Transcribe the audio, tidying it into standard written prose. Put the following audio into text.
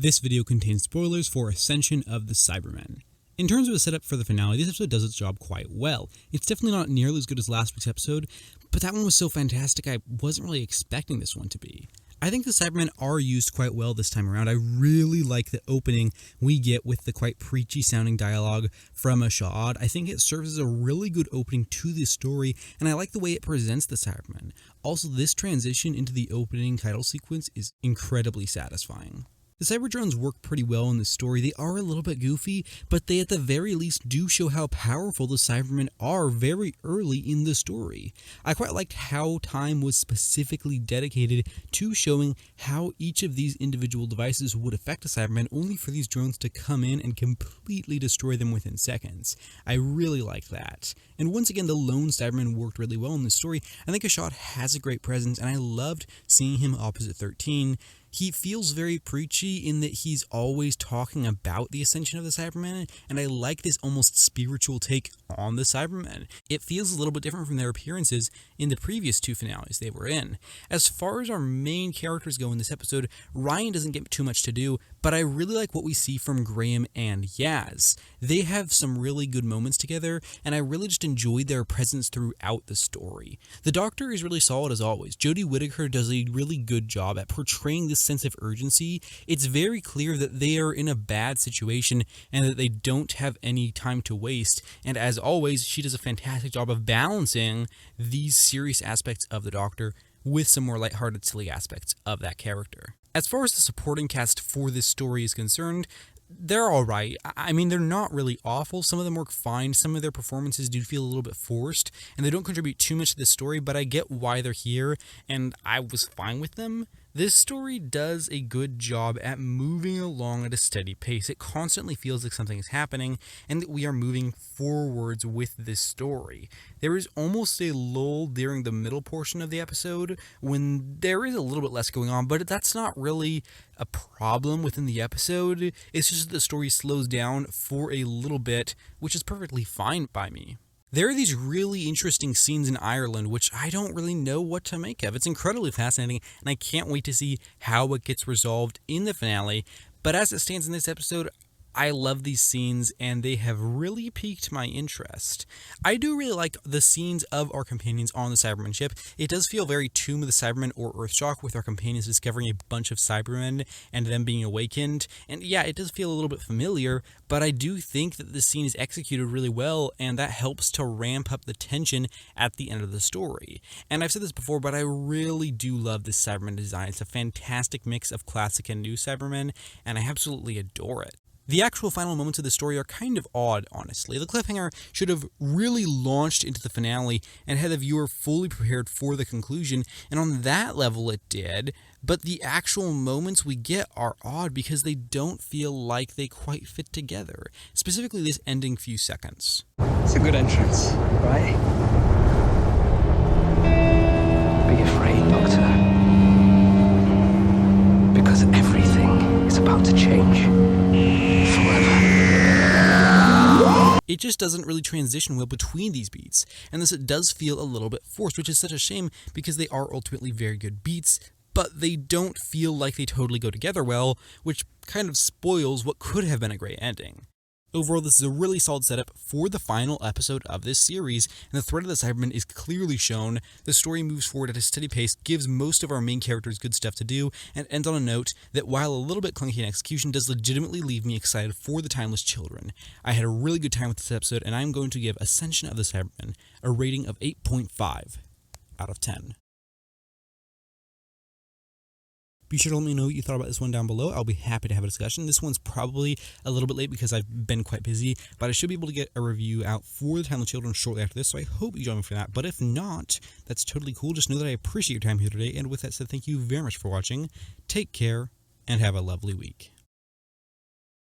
This video contains spoilers for Ascension of the Cybermen. In terms of a setup for the finale, this episode does its job quite well. It's definitely not nearly as good as last week's episode, but that one was so fantastic I wasn't really expecting this one to be. I think the Cybermen are used quite well this time around. I really like the opening we get with the quite preachy sounding dialogue from Ashad. I think it serves as a really good opening to this story, and I like the way it presents the Cybermen. Also, this transition into the opening title sequence is incredibly satisfying. The Cyberdrones work pretty well in this story. They are a little bit goofy, but they at the very least do show how powerful the Cybermen are very early in the story. I quite liked how time was specifically dedicated to showing how each of these individual devices would affect a Cyberman, only for these drones to come in and completely destroy them within seconds. I really liked that. And once again, the lone Cyberman worked really well in this story. I think Ashad has a great presence, and I loved seeing him opposite 13. He feels very preachy in that he's always talking about the ascension of the Cybermen, and I like this almost spiritual take on the Cybermen. It feels a little bit different from their appearances in the previous two finales they were in. As far as our main characters go in this episode, Ryan doesn't get too much to do, but I really like what we see from Graham and Yaz. They have some really good moments together, and I really just enjoyed their presence throughout the story. The Doctor is really solid as always. Jodie Whittaker does a really good job at portraying this sense of urgency. It's very clear that they are in a bad situation and that they don't have any time to waste, and as always, she does a fantastic job of balancing these serious aspects of the Doctor with some more lighthearted, silly aspects of that character. As far as the supporting cast for this story is concerned, they're alright. I mean, they're not really awful. Some of them work fine. Some of their performances do feel a little bit forced, and they don't contribute too much to the story, but I get why they're here, and I was fine with them. This story does a good job at moving along at a steady pace. It constantly feels like something is happening, and that we are moving forwards with this story. There is almost a lull during the middle portion of the episode, when there is a little bit less going on, but that's not really a problem within the episode. It's just that the story slows down for a little bit, which is perfectly fine by me. There are these really interesting scenes in Ireland, which I don't really know what to make of. It's incredibly fascinating, and I can't wait to see how it gets resolved in the finale. But as it stands in this episode, I love these scenes, and they have really piqued my interest. I do really like the scenes of our companions on the Cybermen ship. It does feel very Tomb of the Cybermen or Earthshock, with our companions discovering a bunch of Cybermen and them being awakened. And yeah, it does feel a little bit familiar, but I do think that the scene is executed really well, and that helps to ramp up the tension at the end of the story. And I've said this before, but I really do love this Cybermen design. It's a fantastic mix of classic and new Cybermen, and I absolutely adore it. The actual final moments of the story are kind of odd, honestly. The cliffhanger should have really launched into the finale and had the viewer fully prepared for the conclusion, and on that level it did, but the actual moments we get are odd because they don't feel like they quite fit together, specifically this ending few seconds. It's a good entrance, right? Be afraid, Doctor. Because everything is about to change. It just doesn't really transition well between these beats, and thus it does feel a little bit forced, which is such a shame because they are ultimately very good beats, but they don't feel like they totally go together well, which kind of spoils what could have been a great ending. Overall, this is a really solid setup for the final episode of this series, and the threat of the Cybermen is clearly shown. The story moves forward at a steady pace, gives most of our main characters good stuff to do, and ends on a note that, while a little bit clunky in execution, does legitimately leave me excited for the Timeless Children. I had a really good time with this episode, and I'm going to give Ascension of the Cybermen a rating of 8.5 out of 10. Be sure to let me know what you thought about this one down below. I'll be happy to have a discussion. This one's probably a little bit late because I've been quite busy, but I should be able to get a review out for the Timeless Children shortly after this, so I hope you join me for that. But if not, that's totally cool. Just know that I appreciate your time here today, and with that said, thank you very much for watching. Take care, and have a lovely week.